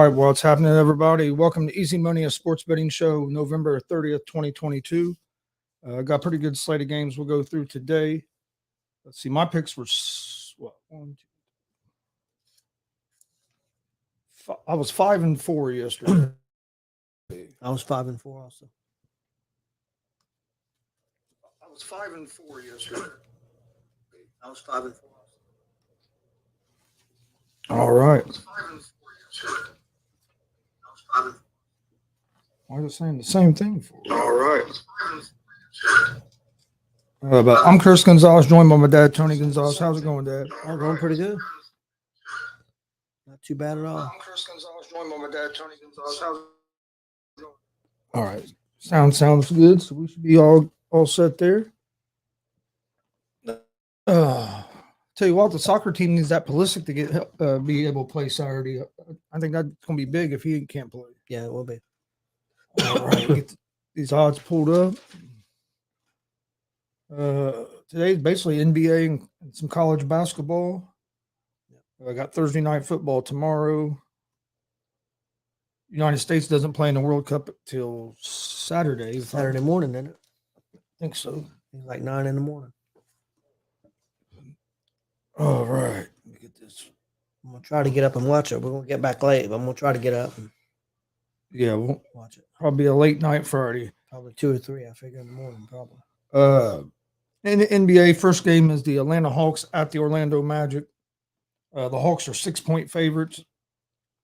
right, what's happening, everybody? Welcome to Easy Money, a sports betting show, November 30th, 2022. Got a pretty good slate of games we'll go through today. Let's see, my picks were I was 5-4 yesterday. I was 5-4 also. I was 5-4 yesterday. I was 5-4 also. All right. I was 5-4 yesterday. I was 5-4. Why is it saying the same thing for? All right. But I'm Chris Gonzalez, joined by my dad, Tony Gonzalez. How's it going, Dad? All going pretty good. Not too bad at all. I'm Chris Gonzalez, joined by my dad, Tony Gonzalez. How's it going? All right. Sounds good. So we should be all set there. Tell you what, the soccer team needs that Pulisic to get be able to play Saturday. I think that's going to be big if he can't play. Yeah, it will be. All right, get these odds pulled up. Today's basically NBA and some college basketball. I got Thursday night football tomorrow. United States doesn't play in the World Cup till Saturday. Saturday morning, isn't it? I think so. It's like 9 in the morning. All right. Let me get this. I'm going to try to get up and watch it. We're going to get back late, but I'm going to try to get up and we'll watch it. probably a late night Friday. Probably 2 or 3, I figure, in the morning, probably. In the NBA, first game is the Atlanta Hawks at the Orlando Magic. The Hawks are 6-point favorites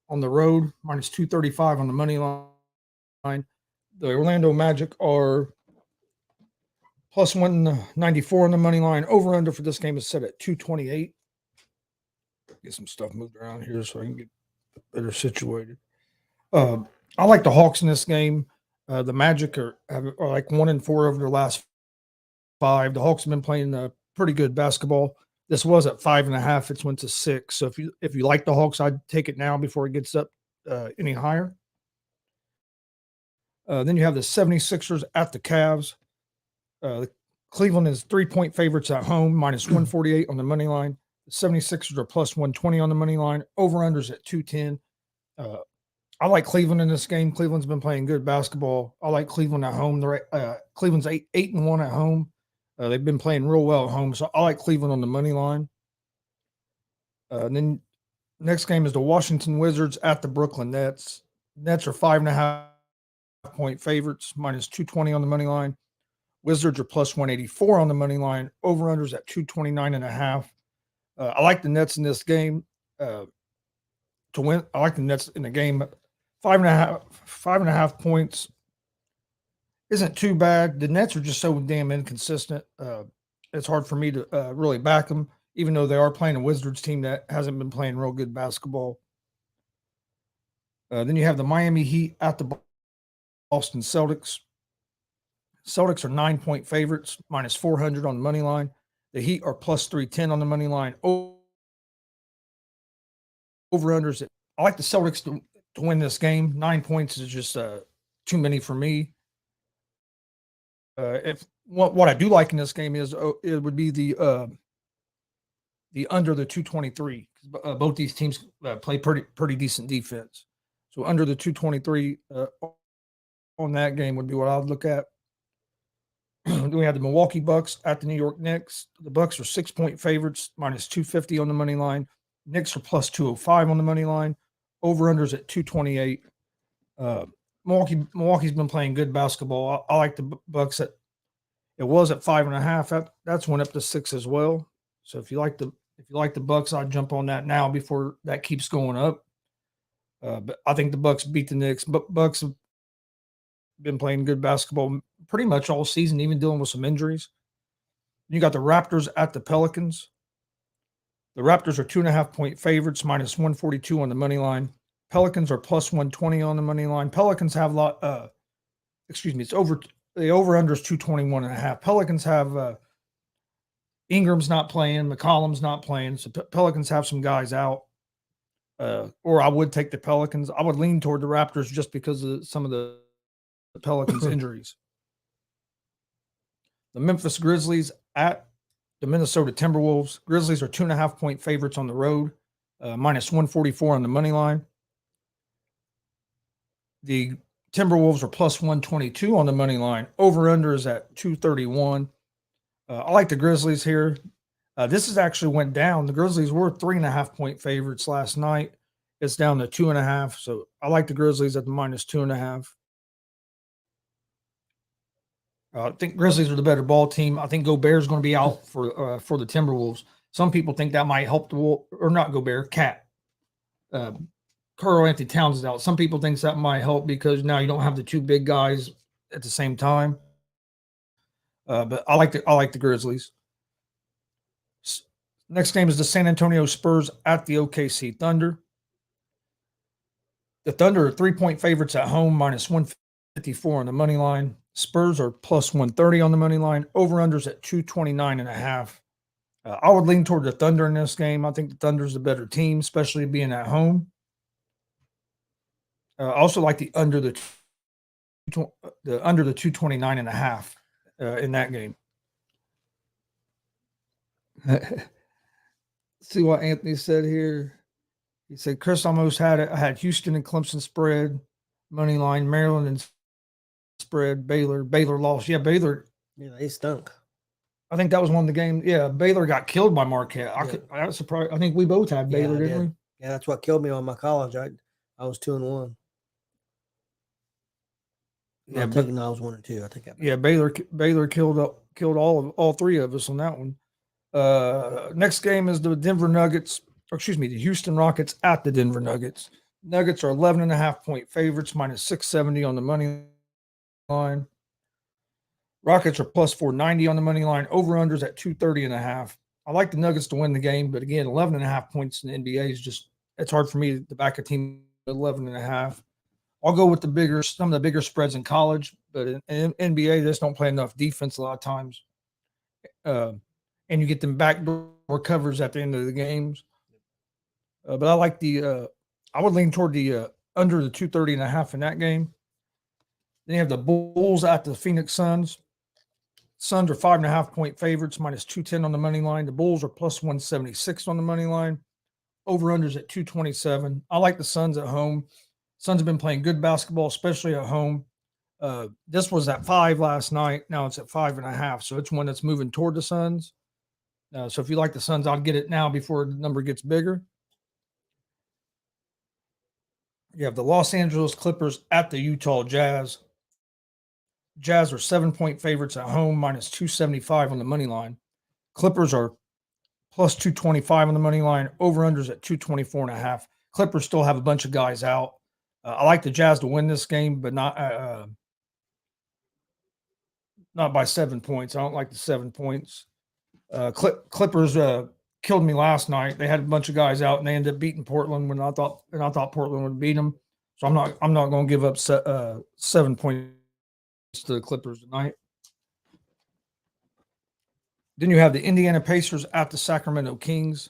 on the road, minus 235 on the money line. The Orlando Magic are plus 194 on the money line. Over under for this game is set at 228. Get some stuff moved around here so I can get better situated. I like the Hawks in this game. The Magic are like 1-4 over their last 5. The Hawks have been playing pretty good basketball. This was at 5.5. It's went to 6. So if you like the Hawks, I'd take it now before it gets up any higher. Then you have the 76ers at the Cavs. Cleveland is 3-point favorites at home, minus 148 on the money line. The 76ers are plus 120 on the money line. Over-unders at 210. I like Cleveland in this game. Cleveland's been playing good basketball. I like Cleveland at home. Cleveland's 8-1 at home. They've been playing real well at home, so I like Cleveland on the money line. And then next game is the Washington Wizards at the Brooklyn Nets. Nets are 5.5-point favorites, minus 220 on the money line. Wizards are plus 184 on the money line. Over-unders at 229.5. I like the Nets in this game to win. I like the Nets in the game. 5.5 points isn't too bad. The Nets are just so damn inconsistent. It's hard for me to really back them, even though they are playing a Wizards team that hasn't been playing real good basketball. Then you have the Miami Heat at the Boston Celtics. Celtics are 9-point favorites, minus 400 on the money line. The Heat are plus 310 on the money line. Over-unders. I like the Celtics to win this game. 9 points is just too many for me. If what I do like in this game is it would be the under the 223. Both these teams play pretty decent defense. So under the 223 on that game would be what I'd look at. Then we have the Milwaukee Bucks at the New York Knicks. The Bucks are 6-point favorites, minus 250 on the money line. Knicks are plus 205 on the money line. Over-unders at 228. Milwaukee's been playing good basketball. I like the Bucks. It was at 5.5. That's went up to 6 as well. So if you like the Bucks, I'd jump on that now before that keeps going up. But I think the Bucks beat the Knicks. But Bucks have been playing good basketball pretty much all season, even dealing with some injuries. You got the Raptors at the Pelicans. The Raptors are 2.5-point favorites, minus 142 on the money line. Pelicans are plus 120 on the money line. Pelicans have it's over. The over-under is 221.5. Pelicans have Ingram's not playing, McCollum's not playing, so Pelicans have some guys out. Or I would take the Pelicans. I would lean toward the Raptors just because of some of the Pelicans' injuries. The Memphis Grizzlies at the Minnesota Timberwolves. Grizzlies are 2.5-point favorites on the road, minus 144 on the money line. The Timberwolves are plus 122 on the money line. Over under is at 231. I like the Grizzlies here. This has actually went down. The Grizzlies were 3.5-point favorites last night. It's down to 2.5. So I like the Grizzlies at the minus 2.5. I think Grizzlies are the better ball team. I think Gobert's going to be out for the Timberwolves. Some people think that might help or not Gobert, Cat. Karl Anthony Towns is out. Some people think that might help because now you don't have the two big guys at the same time. But I like the Grizzlies. Next game is the San Antonio Spurs at the OKC Thunder. The Thunder are 3-point favorites at home, minus 154 on the money line. Spurs are plus 130 on the money line. Over-unders at 229.5. I would lean toward the Thunder in this game. I think the Thunder's the better team, especially being at home. I also like the under the 229.5 in that game. See what Anthony said here. He said Chris almost had it. I had Houston and Clemson spread, money line, Maryland and spread, Baylor lost. Yeah, Baylor. Yeah, they stunk. I think that was one of the games. Yeah, Baylor got killed by Marquette. I was surprised. I think we both had Baylor, didn't we? Yeah, that's what killed me on my college. I was 2-1. Yeah, I was 1-2. I think. Baylor killed all three of us on that one. Next game is the the Houston Rockets at the Denver Nuggets. Nuggets are 11.5-point favorites, minus 670 on the money line. Rockets are plus 490 on the money line. Over-unders at 230.5. I like the Nuggets to win the game, but again, 11.5 points in the NBA is just, it's hard for me to back a team at 11.5. I'll go with some of the bigger spreads in college, but in NBA, they just don't play enough defense a lot of times. And you get them backdoor covers at the end of the games. But I like I would lean toward the under the 230.5 in that game. Then you have the Bulls at the Phoenix Suns. Suns are 5.5-point favorites, minus 210 on the money line. The Bulls are plus 176 on the money line. Over-unders at 227. I like the Suns at home. Suns have been playing good basketball, especially at home. This was at 5 last night. Now it's at 5.5. So it's one that's moving toward the Suns. So if you like the Suns, I'll get it now before the number gets bigger. You have the Los Angeles Clippers at the Utah Jazz. Jazz are 7-point favorites at home, minus 275 on the money line. Clippers are plus 225 on the money line. Over-unders at 224.5. Clippers still have a bunch of guys out. I like the Jazz to win this game, but not by 7 points. I don't like the 7 points. Clippers killed me last night. They had a bunch of guys out, and they ended up beating Portland when I thought Portland would beat them. So I'm not going to give up 7 points to the Clippers tonight. Then you have the Indiana Pacers at the Sacramento Kings.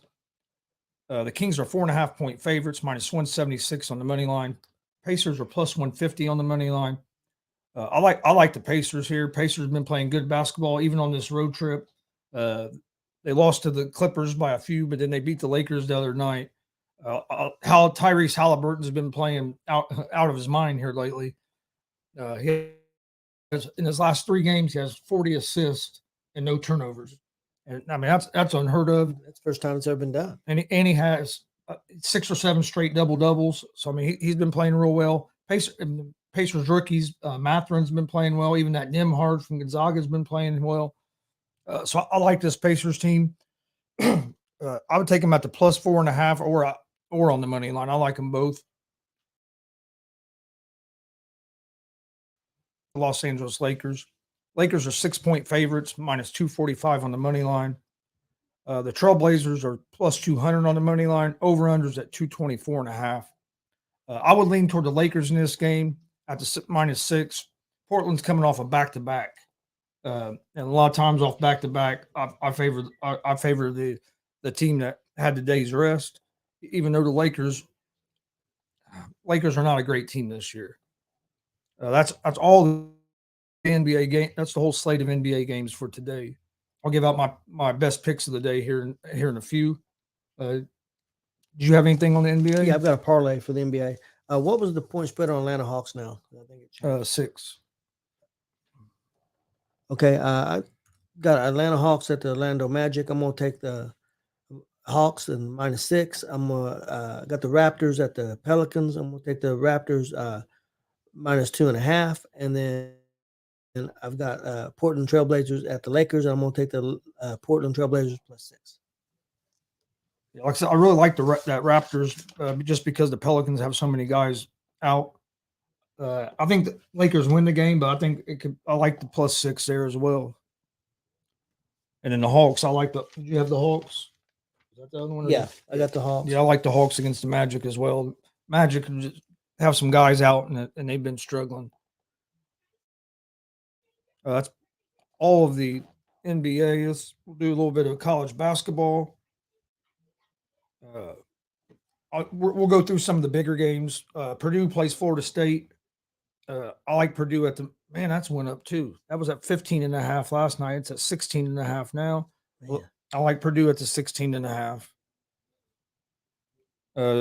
The Kings are 4.5-point favorites, minus 176 on the money line. Pacers are plus 150 on the money line. I like the Pacers here. Pacers have been playing good basketball, even on this road trip. They lost to the Clippers by a few, but then they beat the Lakers the other night. How Tyrese Halliburton's been playing out of his mind here lately. He has, in his last 3 games, he has 40 assists and no turnovers. And I mean, that's unheard of. That's the first time it's ever been done. And he has 6 or 7 straight double-doubles. So, I mean, he's been playing real well. Pacers rookies, Matherin's been playing well. Even that Nimhard from Gonzaga has been playing well. So I like this Pacers team. I would take them at the plus 4.5 or on the money line. I like them both. Los Angeles Lakers. Lakers are 6-point favorites, minus 245 on the money line. The Trailblazers are plus 200 on the money line. Over-unders at 224.5. I would lean toward the Lakers in this game at the minus 6. Portland's coming off a back-to-back. And a lot of times off back-to-back, I favor the team that had the day's rest, even though the Lakers are not a great team this year. That's all the NBA game. That's the whole slate of NBA games for today. I'll give out my best picks of the day here in a few. Do you have anything on the NBA? Yeah, I've got a parlay for the NBA. What was the point spread on Atlanta Hawks now? I think it changed. 6. Okay, I got Atlanta Hawks at the Orlando Magic. I'm gonna take the Hawks and -6. I'm gonna got the Raptors at the Pelicans. I'm gonna take the Raptors -2.5, and then I've got Portland Trailblazers at the Lakers. I'm gonna take the Portland Trailblazers +6. Like I said, I really like that Raptors just because the Pelicans have so many guys out. I think the Lakers win the game, but I think I like the +6 there as well. And then the Hawks, I like the. Did you have the Hawks? Is that the other one? Yeah, I got the Hawks. Yeah, I like the Hawks against the Magic as well. Magic just have some guys out, and they've been struggling. That's all of the NBA. We'll do a little bit of college basketball. We'll go through some of the bigger games. Purdue plays Florida State. I like Purdue at the man. That's went up too. That was at 15.5 last night. It's at 16.5 now. Well, I like Purdue at the 16.5.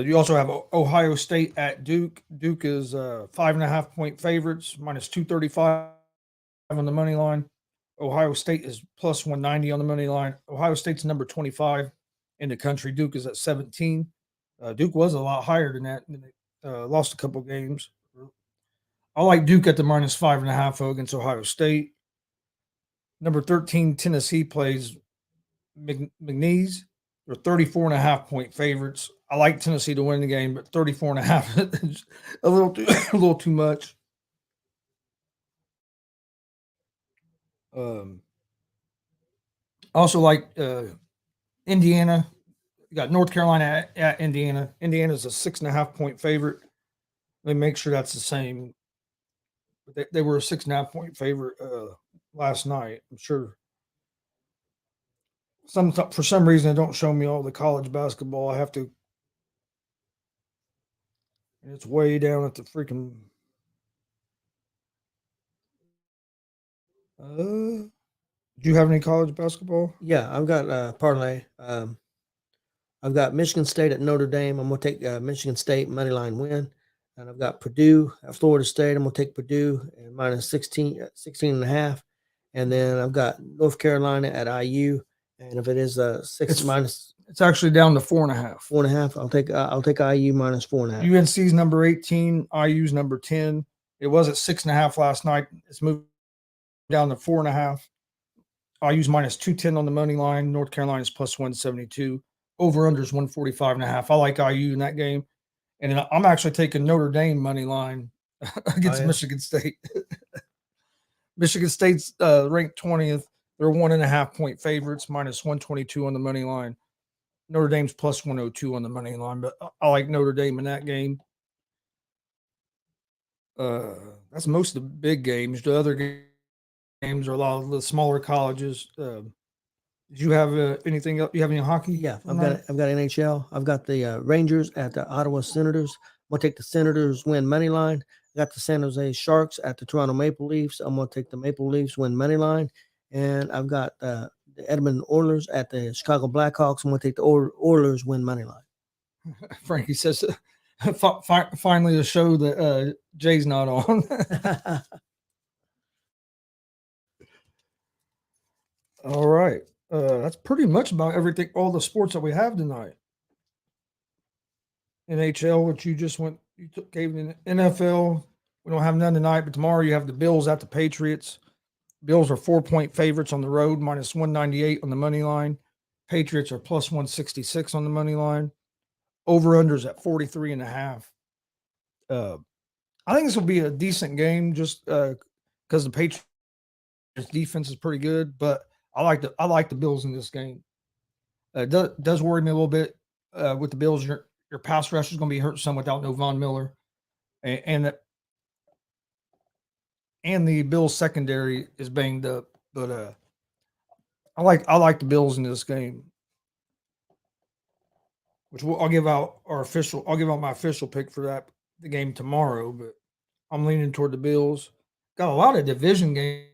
You also have Ohio State at Duke. Duke is 5.5 point favorites, -235 on the money line. Ohio State is +190 on the money line. Ohio State's number 25 in the country. Duke is at 17. Duke was a lot higher than that. And they lost a couple games. I like Duke at the -5.5 against Ohio State. Number 13, Tennessee plays McNeese. They're 34.5 point favorites. I like Tennessee to win the game, but 34.5 is a little too much. I also like Indiana. You got North Carolina at Indiana. Indiana's a 6.5 point favorite. Let me make sure that's the same. But they were a 6.5 point favorite last night. I'm sure. For some reason, they don't show me all the college basketball. I have to. And it's way down at the freaking. Do you have any college basketball? Yeah, I've got parlay. I've got Michigan State at Notre Dame. I'm gonna take Michigan State money line win, and I've got Purdue at Florida State. I'm gonna take Purdue and -16.5, and then I've got North Carolina at IU. And if it is it's actually down to 4.5. 4.5. I'll take IU -4.5. UNC's number 18, IU's number 10. It was at 6.5 last night. It's moved down to 4.5. IU's -210 on the money line. North Carolina's +172. Over under is 145.5. I like IU in that game. And then I'm actually taking Notre Dame money line against Michigan State. Michigan State's ranked 20th. They're 1.5 point favorites, -122 on the money line. Notre Dame's +102 on the money line, but I like Notre Dame in that game. That's most of the big games. The other games are a lot of the smaller colleges. Did you have anything else? You have any hockey? Yeah, I've got NHL. I've got the Rangers at the Ottawa Senators. I'm gonna take the Senators win money line. I got the San Jose Sharks at the Toronto Maple Leafs. I'm gonna take the Maple Leafs win money line, and I've got the Edmonton Oilers at the Chicago Blackhawks. I'm gonna take the Oilers win money line. Frankie says, finally a show that Jay's not on. All right. That's pretty much about everything, all the sports that we have tonight. NHL, which you just gave in NFL. We don't have none tonight, but tomorrow you have the Bills at the Patriots. Bills are 4 point favorites on the road, -198 on the money line. Patriots are +166 on the money line. Over-unders at 43.5. I think this will be a decent game just because the Patriots defense is pretty good, but I like the Bills in this game. It does worry me a little bit with the Bills. Your pass rush is going to be hurt some without no Von Miller, and the Bills secondary is banged up. But I like the Bills in this game, which I'll give out my official pick for the game tomorrow. But I'm leaning toward the Bills. Got a lot of division games.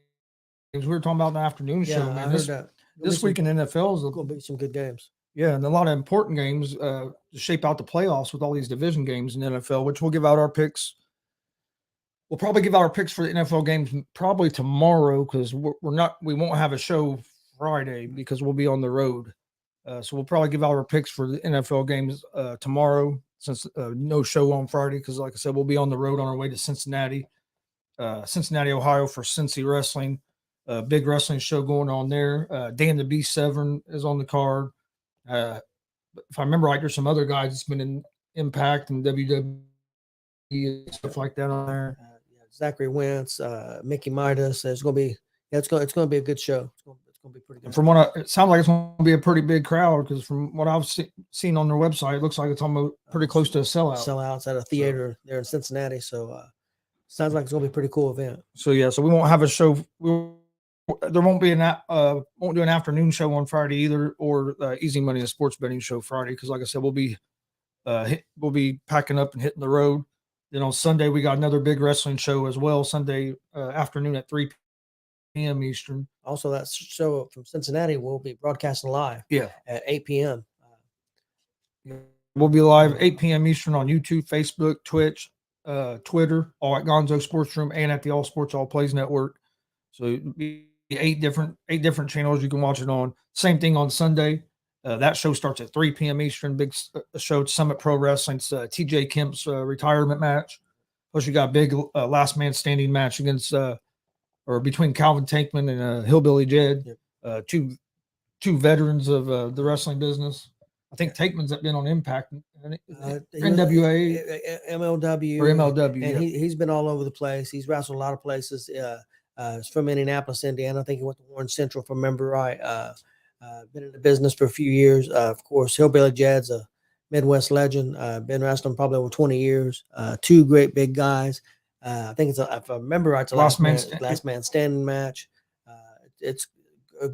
We were talking about in the afternoon show. Man, I heard that. This week in NFL is going to be some good games. Yeah, and a lot of important games to shape out the playoffs with all these division games in the NFL, which we'll give out our picks. We'll probably give out our picks for the NFL games probably tomorrow because we won't have a show Friday because we'll be on the road. So we'll probably give out our picks for the NFL games tomorrow since no show on Friday because, like I said, we'll be on the road on our way to Cincinnati, Ohio for Cincy Wrestling. Big wrestling show going on there. Dan the B7 is on the card. If I remember right, there's some other guys that's been in Impact and WWE and stuff like that on there. Zachary Wentz, Mickey Midas. It's gonna be it's gonna be a good show. It's gonna be pretty good. And from what it sounds like, it's going to be a pretty big crowd because from what I've seen on their website, it looks like it's almost pretty close to a sellout. Sellouts at a theater there in Cincinnati. So sounds like it's gonna be a pretty cool event. So yeah, so we won't have a show. There won't be won't do an afternoon show on Friday either, or Easy Money, a sports betting show Friday because, like I said, we'll be packing up and hitting the road. Then on Sunday we got another big wrestling show as well. Sunday afternoon at 3 p.m. Eastern. Also, that show from Cincinnati will be broadcasting live. Yeah, at 8 p.m. We'll be live 8 p.m. Eastern on YouTube, Facebook, Twitch, Twitter, all at Gonzo Sports Room and at the All Sports All Plays Network. So it'll be eight different channels you can watch it on. Same thing on Sunday. That show starts at 3 p.m. Eastern. Big show, Summit Pro Wrestling's TJ Kemp's retirement match. Plus, you got a big last man standing match against or between Calvin Tankman and Hillbilly Jed, two veterans of the wrestling business. I think Tankman's been on Impact, NWA, MLW, or MLW, and he's been all over the place. He's wrestled a lot of places. He's from Indianapolis, Indiana. I think he went to Warren Central, if I remember right. Been in the business for a few years. Of course, Hillbilly Jed's a Midwest legend. Been wrestling probably over 20 years. Two great big guys. I think if I remember right, it's a last man standing match. It's a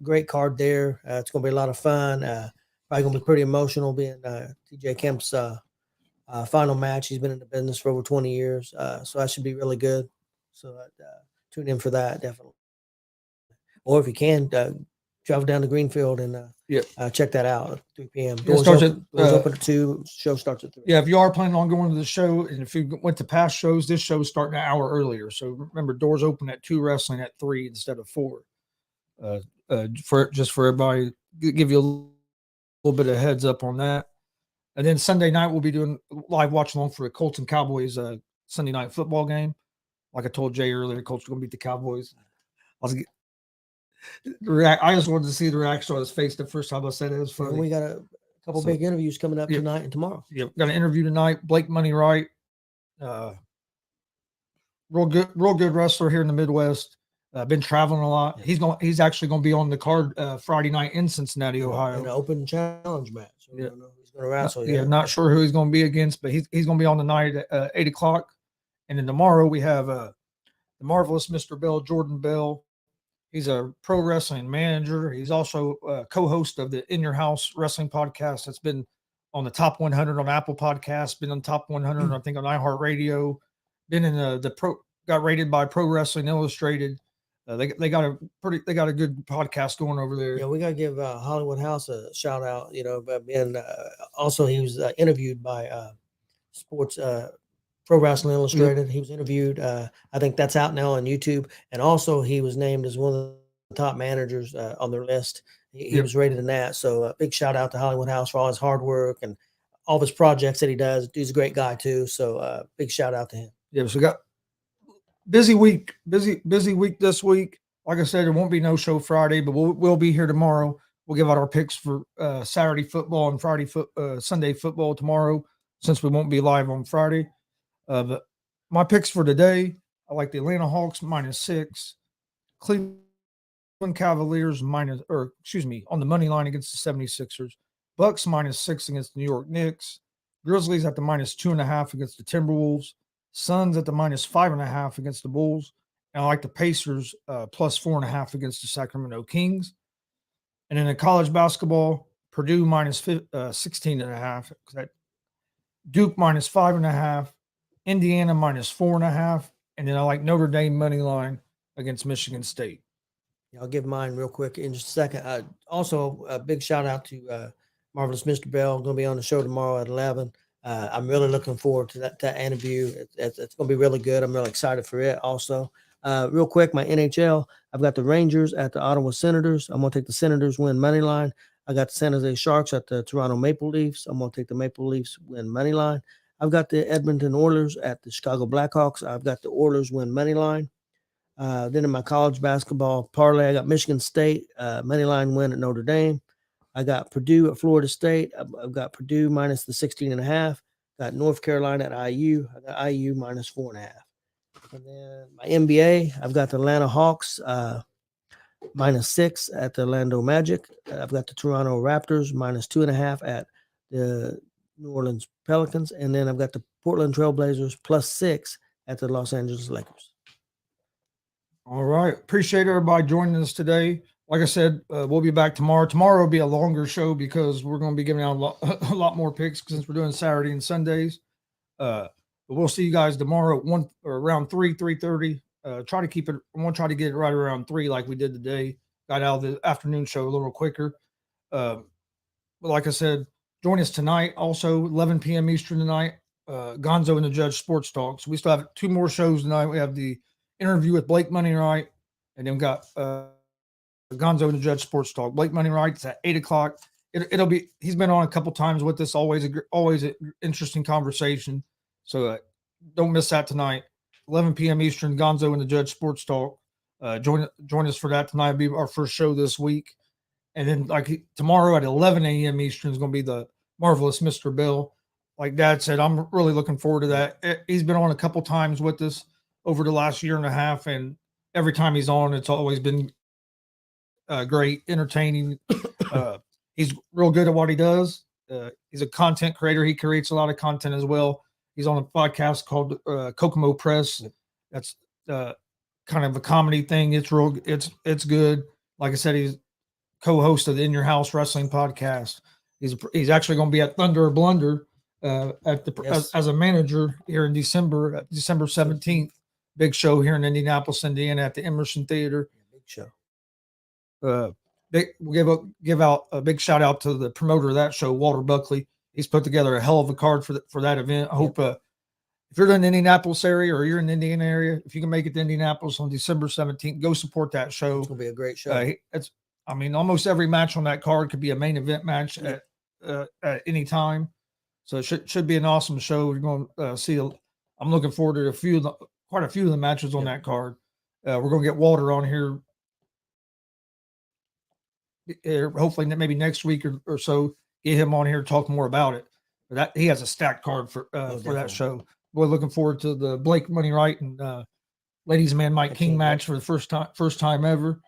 great card there. It's going to be a lot of fun. Probably going to be pretty emotional being TJ Kemp's final match. He's been in the business for over 20 years. So that should be really good. So tune in for that, definitely. Or if you can, travel down to Greenfield and check that out at 3 p.m. Doors open at 2. Show starts at 3. Yeah, if you are planning on going to the show, and if you went to past shows, this show is starting an hour earlier. So remember, doors open at 2, wrestling at 3 instead of 4. For everybody, give you a little bit of heads up on that. And then Sunday night we'll be doing live watch along for the Colts and Cowboys Sunday night football game. Like I told Jay earlier, Colts are going to beat the Cowboys. I just wanted to see the reaction on his face the first time I said it. It was funny. And we got a couple big interviews coming up tonight and tomorrow. Yeah, got an interview tonight. Blake Money Wright, real good wrestler here in the Midwest. Been traveling a lot. He's actually going to be on the card Friday night in Cincinnati, Ohio. An open challenge match. So yeah. I don't know who's going to wrestle. Not sure who he's going to be against, but he's going to be on the night at 8 o'clock. And then tomorrow we have the marvelous Mr. Bell, Jordan Bell. He's a pro wrestling manager. He's also a co-host of the In Your House Wrestling podcast that's been on the top 100 on Apple Podcasts, been on top 100, I think, on iHeartRadio, been in got rated by Pro Wrestling Illustrated. They got a good podcast going over there. Yeah, we got to give Hollywood House a shout out, but also he was interviewed by Sports Pro Wrestling Illustrated. He was interviewed. I think that's out now on YouTube. And also he was named as one of the top managers on their list. He was rated in that. So a big shout out to Hollywood House for all his hard work and all of his projects that he does. He's a great guy too. So big shout out to him. Yeah, so we got busy week this week. Like I said, there won't be no show Friday, but we'll be here tomorrow. We'll give out our picks for Saturday football and Sunday football tomorrow, since we won't be live on Friday. But my picks for today, I like the Atlanta Hawks -6, Cleveland Cavaliers on the money line against the 76ers, Bucks -6 against the New York Knicks, Grizzlies at the -2.5 against the Timberwolves, Suns at the -5.5 against the Bulls, and I like the Pacers +4.5 against the Sacramento Kings. And then in college basketball, Purdue -16.5, Duke -5.5. Indiana -4.5, and then I like Notre Dame money line against Michigan State. I'll give mine real quick in just a second. Also, a big shout out to Marvelous Mr. Bell, going to be on the show tomorrow at 11. I'm really looking forward to that interview. It's going to be really good. I'm really excited for it also. Real quick, my NHL, I've got the Rangers at the Ottawa Senators. I'm going to take the Senators win money line. I got the San Jose Sharks at the Toronto Maple Leafs. I'm going to take the Maple Leafs win money line. I've got the Edmonton Oilers at the Chicago Blackhawks. I've got the Oilers win money line. Then in my college basketball parlay, I got Michigan State money line win at Notre Dame. I got Purdue at Florida State. I've got Purdue minus the 16.5. Got North Carolina at IU. I got IU minus 4.5. And then my NBA, I've got the Atlanta Hawks minus 6 at the Orlando Magic. I've got the Toronto Raptors minus 2.5 at the New Orleans Pelicans. And then I've got the Portland Trailblazers plus 6 at the Los Angeles Lakers. All right. Appreciate everybody joining us today. Like I said, we'll be back tomorrow. Tomorrow will be a longer show because we're going to be giving out a lot more picks since we're doing Saturday and Sundays. But we'll see you guys tomorrow at 1 or around 3:30. Try to keep it. I want to try to get it right around 3 like we did today. Got out of the afternoon show a little quicker. But like I said, join us tonight. Also, 11 p.m. Eastern tonight. Gonzo and the Judge Sports Talk. So we still have 2 more shows tonight. We have the interview with Blake Moneyright, and then we got Gonzo and the Judge Sports Talk. Blake Moneyright at 8:00. It'll be. He's been on a couple times with us. Always an interesting conversation. So don't miss that tonight. 11 p.m. Eastern. Gonzo and the Judge Sports Talk. Join us for that tonight. It'll be our first show this week, and then tomorrow at 11 a.m. Eastern is going to be the Marvelous Mr. Bill. Like Dad said, I'm really looking forward to that. He's been on a couple times with us over the last year and a half, and every time he's on, it's always been great, entertaining. He's real good at what he does. He's a content creator. He creates a lot of content as well. He's on a podcast called Kokomo Press. That's kind of a comedy thing. It's real. It's good. Like I said, he's co-host of the In Your House Wrestling podcast. He's actually going to be at Thunder or Blunder as a manager here in December 17th. Big show here in Indianapolis, Indiana at the Emerson Theater. Big show. We'll give out a big shout out to the promoter of that show, Walter Buckley. He's put together a hell of a card for that event. I hope if you're in the Indianapolis area or you're in the Indiana area, if you can make it to Indianapolis on December 17th, go support that show. It's going to be a great show. Almost every match on that card could be a main event match at any time. So it should be an awesome show. We're going to see. I'm looking forward to quite a few of the matches on that card. We're going to get Walter on here. Hopefully maybe next week or so, get him on here to talk more about it. But that he has a stacked card for that show. We're looking forward to the Blake Moneyright and Ladies Man Mike King match for the first time ever.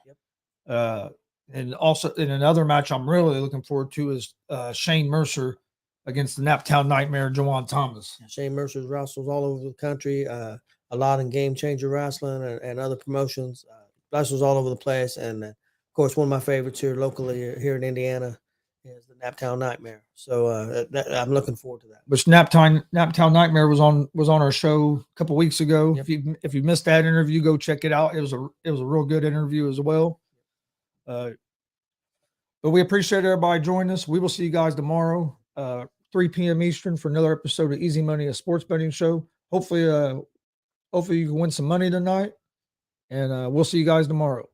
Yep. And also in another match I'm really looking forward to is Shane Mercer against the Naptown Nightmare, Jawan Thomas. Shane Mercer's wrestles all over the country, a lot in Game Changer Wrestling and other promotions. Wrestles all over the place, and of course, one of my favorites here locally here in Indiana is the Naptown Nightmare. So I'm looking forward to that. Which Naptown Nightmare was on our show a couple weeks ago. Yep. If you missed that interview, go check it out. It was a real good interview as well. But we appreciate everybody joining us. We will see you guys tomorrow, 3 p.m. Eastern, for another episode of Easy Money, a sports betting show. Hopefully you can win some money tonight, and we'll see you guys tomorrow.